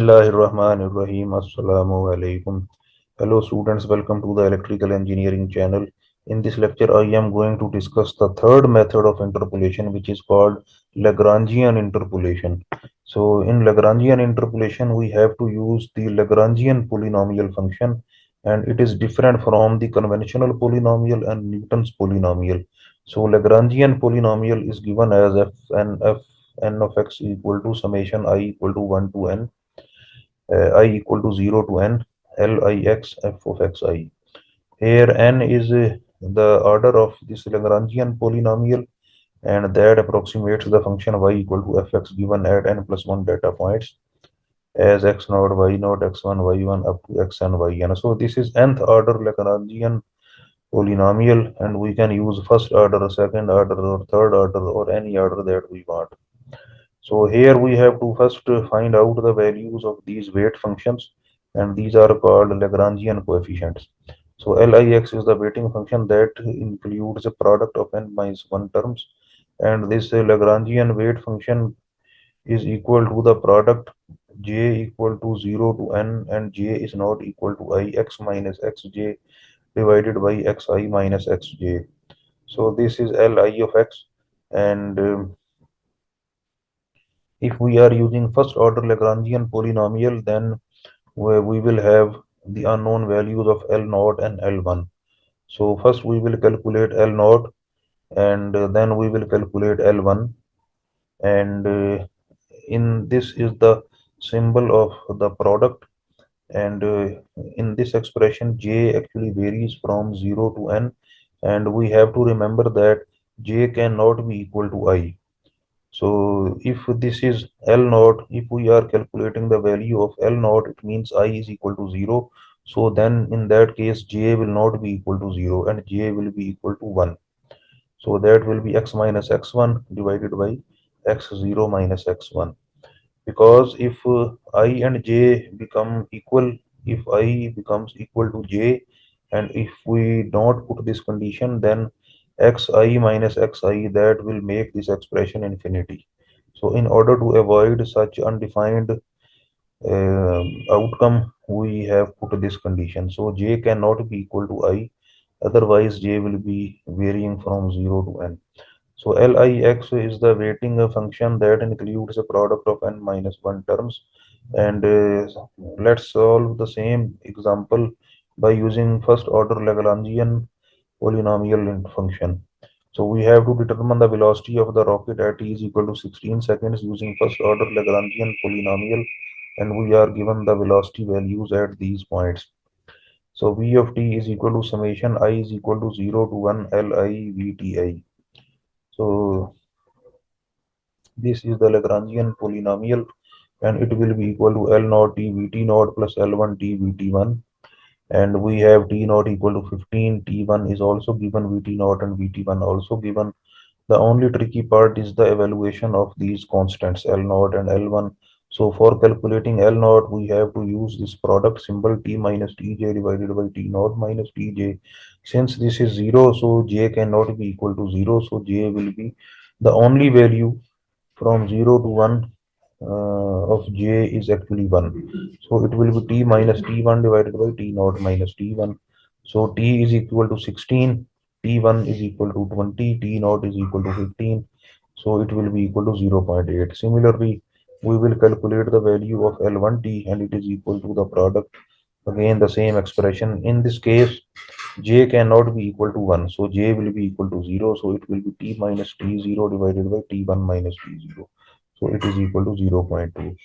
Bismillahirrahmanirrahim. Assalamu alaikum. Hello students, welcome to the Electrical Engineering channel. In this lecture, I am going to discuss the third method of interpolation, which is called Lagrangian interpolation. So in Lagrangian interpolation, we have to use the Lagrangian polynomial function, and it is different from the conventional polynomial and Newton's polynomial. So Lagrangian polynomial is given as f n of x equal to summation I equal to 1 to n I equal to 0 to n Lix f of xi. Here n is the order of this Lagrangian polynomial, and that approximates the function y equal to fx given at n plus 1 data points as x naught, y naught, x1, y1 up to xn, yn. So this is nth order Lagrangian polynomial, and we can use first order, second order, or third order, or any order that we want. So here we have to first find out the values of these weight functions, and these are called Lagrangian coefficients. So Lix is the weighting function that includes a product of n minus 1 terms, and this Lagrangian weight function is equal to the product j equal to 0 to n, and j is not equal to I x minus xj divided by xi minus xj. So this is Li of x, and if we are using first order Lagrangian polynomial, then we will have the unknown values of L naught and L1. So first we will calculate L naught, and then we will calculate L1, and in this is the symbol of the product, and in this expression j actually varies from 0 to n, and we have to remember that j cannot be equal to I. So if this is L naught, if we are calculating the value of L naught, it means I is equal to 0. So then in that case, J will not be equal to 0, and J will be equal to 1. So that will be x minus x1 divided by x0 minus x1. Because if I and J become equal, if I becomes equal to J, and if we don't put this condition, then xi minus xi, that will make this expression infinity. So in order to avoid such undefined outcome, we have put this condition. So j cannot be equal to I, otherwise j will be varying from 0 to n. So Lix is the weighting function that includes a product of n minus 1 terms. And let's solve the same example by using first order Lagrangian polynomial function. So we have to determine the velocity of the rocket at t is equal to 16 seconds using first order Lagrangian polynomial, and we are given the velocity values at these points. So v of t is equal to summation I is equal to 0 to 1 Li Vti. So this is the Lagrangian polynomial, and it will be equal to L naught T Vt naught plus L1 T Vt1, and we have T naught equal to 15, T1 is also given, Vt naught and Vt1 also given. The only tricky part is the evaluation of these constants L naught and L1. So for calculating L naught, we have to use this product symbol T minus Tj divided by T naught minus Tj. Since this is 0, so J cannot be equal to 0, so J will be the only value from 0 to 1 of j is actually 1. So it will be t minus t1 divided by t naught minus t1. So t is equal to 16, t1 is equal to 20, t naught is equal to 15. So it will be equal to 0.8. Similarly, we will calculate the value of L1t, and it is equal to the product. Again, the same expression. In this case, j cannot be equal to 1. So j will be equal to 0. So it will be t minus t0 divided by t1 minus t0. So it is equal to 0.2.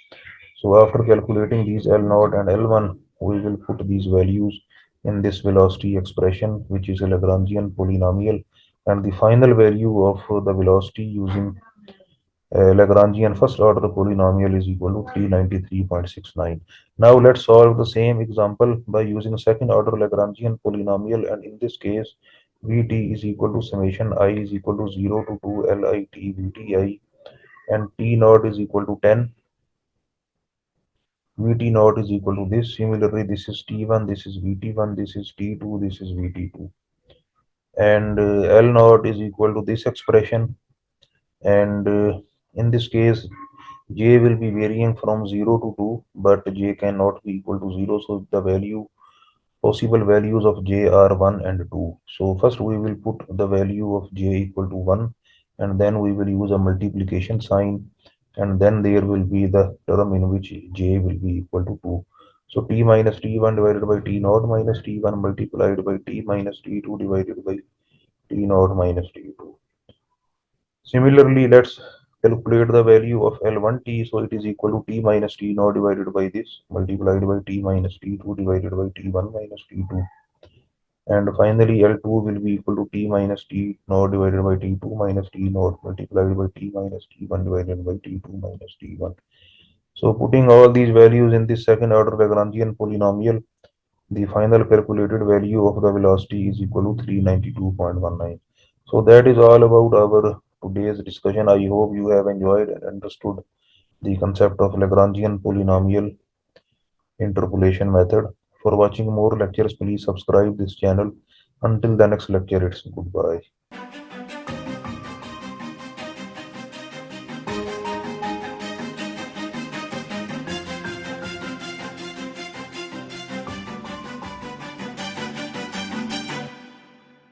So after calculating these L naught and L1, we will put these values in this velocity expression, which is a Lagrangian polynomial, and the final value of the velocity using Lagrangian first order polynomial is equal to 393.69. Now let's solve the same example by using second order Lagrangian polynomial, and in this case Vt is equal to summation I is equal to 0 to 2 Lit Vti, and T naught is equal to 10. Vt naught is equal to this. Similarly, this is T1, this is Vt1, this is T2, this is Vt2. And L naught is equal to this expression. And in this case, j will be varying from 0 to 2, but j cannot be equal to 0, so the possible values of j are 1 and 2. So first we will put the value of j equal to 1, and then we will use a multiplication sign, and then there will be the term in which j will be equal to 2. So t minus t1 divided by t naught minus t1 multiplied by t minus t2 divided by t naught minus t2. Similarly, let's calculate the value of L1t. So it is equal to t minus t naught divided by this multiplied by t minus t2 divided by t1 minus t2. And finally, L2 will be equal to t minus t naught divided by t2 minus t naught multiplied by t minus t1 divided by t2 minus t1. So putting all these values in this second order Lagrangian polynomial, the final calculated value of the velocity is equal to 392.19. So that is all about our today's discussion. I hope you have enjoyed and understood the concept of Lagrangian polynomial interpolation method. For watching more lectures, please subscribe this channel. Until the next lecture, it's goodbye.